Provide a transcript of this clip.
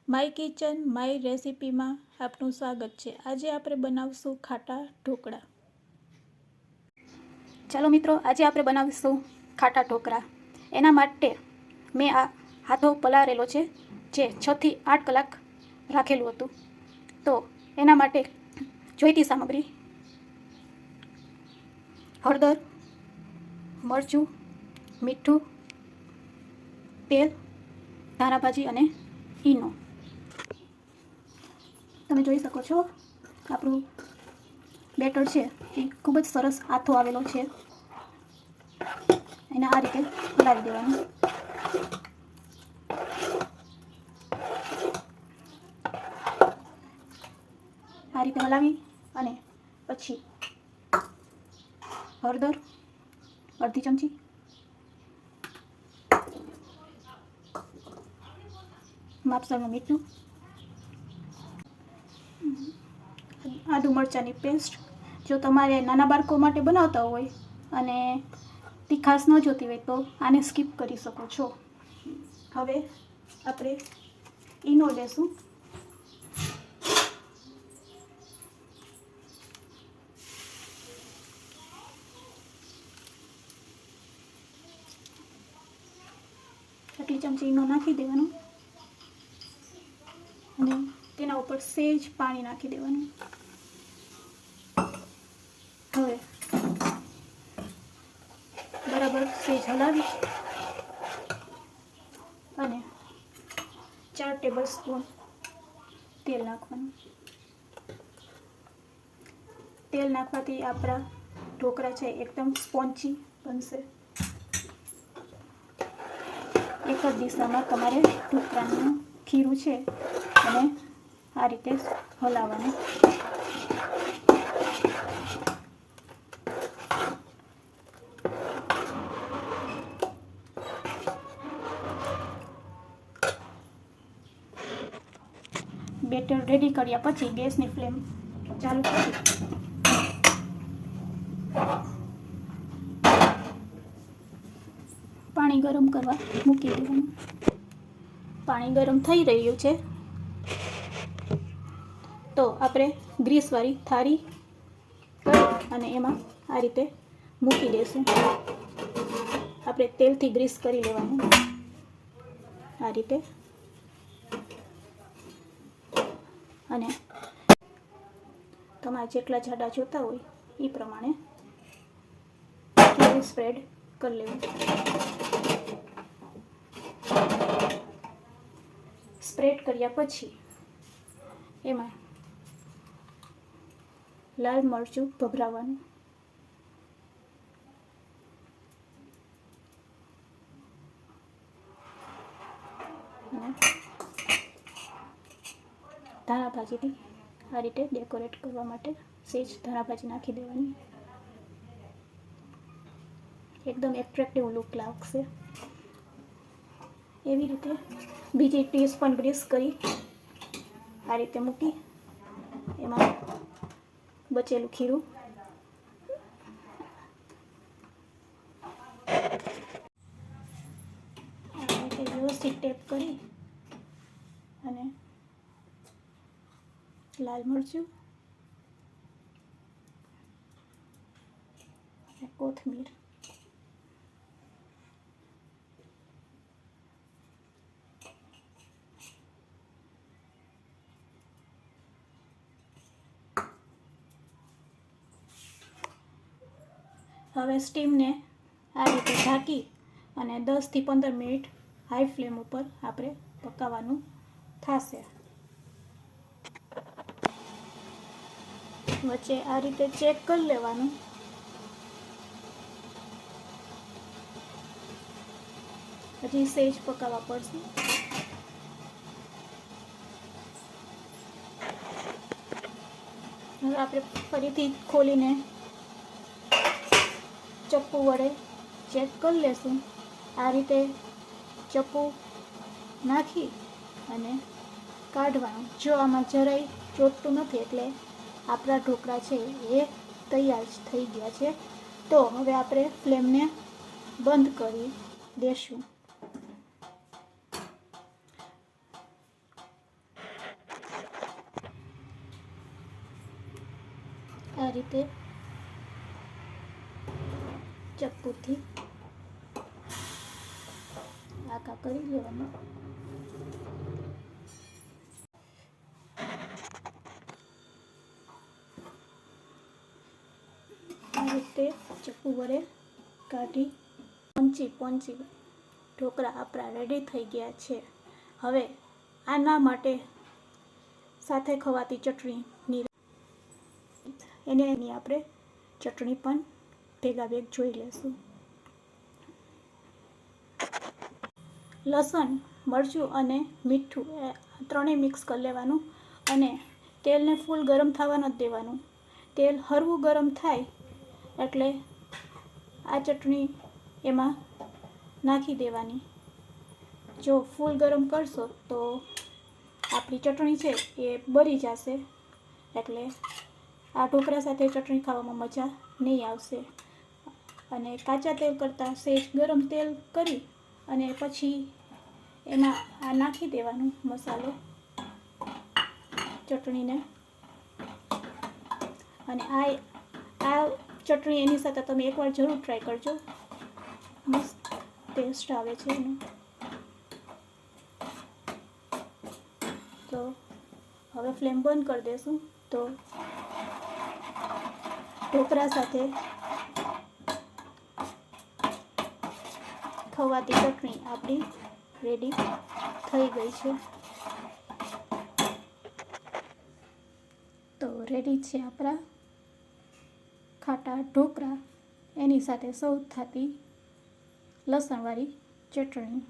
My kitchen my રેસિપીમાં આપનું સ્વાગત છે। આજે આપણે બનાવશું ખાટા ઢોકળા। ચાલો મિત્રો, આજે આપણે બનાવીશું ખાટા ઢોકળા। એના માટે મેં આ હાથો પલાળેલો છે, જે 6 થી 8 કલાક રાખેલું હતું। તો એના માટે જોઈતી સામગ્રી: હળદર, મરચું, મીઠું, તેલ, ધાણા ભાજી અને ઈનો। તમે જોઈ શકો છો આપણું બેટર છે એ ખૂબ જ સરસ આથો આવેલો છે। એને આ રીતે હલાવી દેવાનું। આ રીતે હલાવી અને પછી હળદર અડધી ચમચી, માપસરનું મીઠું, આદુ મરચાંની પેસ્ટ। જો તમારે નાના બાળકો માટે બનાવતા હોય અને તીખાશ ન જોતી હોય તો આને સ્કીપ કરી શકો છો। હવે આપણે ઈનો લેશું। આટલી ચમચી ઈનો નાખી દેવાનું અને તેના ઉપર સહેજ પાણી નાખી દેવાનું। હવે બરાબર સહેજ હલાવી અને 4 ટેબલ સ્પૂન તેલ નાખવાનું। તેલ નાખવાથી આપણા ઢોકળા છે એકદમ સ્પોન્જી બનશે। એક જ દિશામાં તમારે ઢોકળાનું ખીરું છે અને આ રીતે હલાવવાનું। બેટર રેડી કર્યા પછી ગેસની ફ્લેમ ચાલુ કરી પાણી ગરમ કરવા મૂકી દેવાનું। પાણી ગરમ થઈ રહ્યું છે તો આપણે ગ્રીસવાળી થાળી અને એમાં આ રીતે મૂકી દઈશું। આપણે તેલથી ગ્રીસ કરી લેવાનું આ રીતે। અને તમારે જેટલા જાડા જોતા હોય એ પ્રમાણે તેલ સ્પ્રેડ કરી લેવું। સ્પ્રેડ કર્યા પછી એમાં લાલ મરચું ભભરાવવાનું। અને ધાણા ભાજીથી આ રીતે ડેકોરેટ કરવા માટે સહેજ ધાણા ભાજી નાખી દેવાની। એકદમ એટ્રેક્ટિવ લુક લાગશે। એવી રીતે બીજી ડીશ પણ ગ્રીસ કરી આ રીતે મૂકી એમાં બચેલું ખીરું આ રીતે વ્યવસ્થિત ટેપ કરી અને લાલ મરચું, કોથમીર, હવે સ્ટીમને આ રીતે ઢાંકી અને 10 થી 15 મિનિટ હાઈ ફ્લેમ ઉપર આપણે પકાવવાનું થશે। વચ્ચે આ રીતે ચેક કરી લેવાનું। હજી સહેજ પકાવવા પડશે। હવે આપણે ફરીથી ખોલીને ચપ્પુ વડે ચેક કરી લેશું। આ રીતે ચપ્પુ નાખી અને કાઢવાનું। જો આમાં જરાય ચોટતું નથી એટલે આપણા ઢોકળા છે એ તૈયાર જ થઈ ગયા છે। તો હવે આપણે ફ્લેમને બંધ કરી દેશું। આ રીતે ચપ્પુથી આખા કરી લેવાનું. આ રીતે ચપ્પુ વડે કાઢી પોંચી ઢોકળા આપણા રેડી થઈ ગયા છે. હવે આના માટે સાથે ખવાતી ચટણીની એની આપણે ચટણી પણ ભેગા જોઈ લેશું. લસણ, મરચું અને મીઠું એ ત્રણેય મિક્સ કરી લેવાનું અને તેલને ફૂલ ગરમ થવા નથી દેવાનું. તેલ હળવું ગરમ થાય એટલે આ ચટણી એમાં નાખી દેવાની. જો ફૂલ ગરમ કરશો તો આપણી ચટણી છે એ બળી જશે, એટલે આ ઢોકળા સાથે ચટણી ખાવામાં મજા નહીં આવશે. અને કાચા તેલ કરતાં સહેજ ગરમ તેલ કરી અને પછી એમાં આ નાખી દેવાનું મસાલો ચટણીને. અને આ ચટણી એની સાથે તમે એકવાર જરૂર ટ્રાય કરજો, મસ્ત ટેસ્ટ આવે છે એનો. તો હવે ફ્લેમ બંધ કરી દેશું. તો ઢોકળા સાથે ખવાતી ચટણી આપણી રેડી થઈ ગઈ છે. તો રેડી છે આપણા ખાટા ઢોકળા, એની સાથે સર્વ થતી લસણવાળી ચટણી.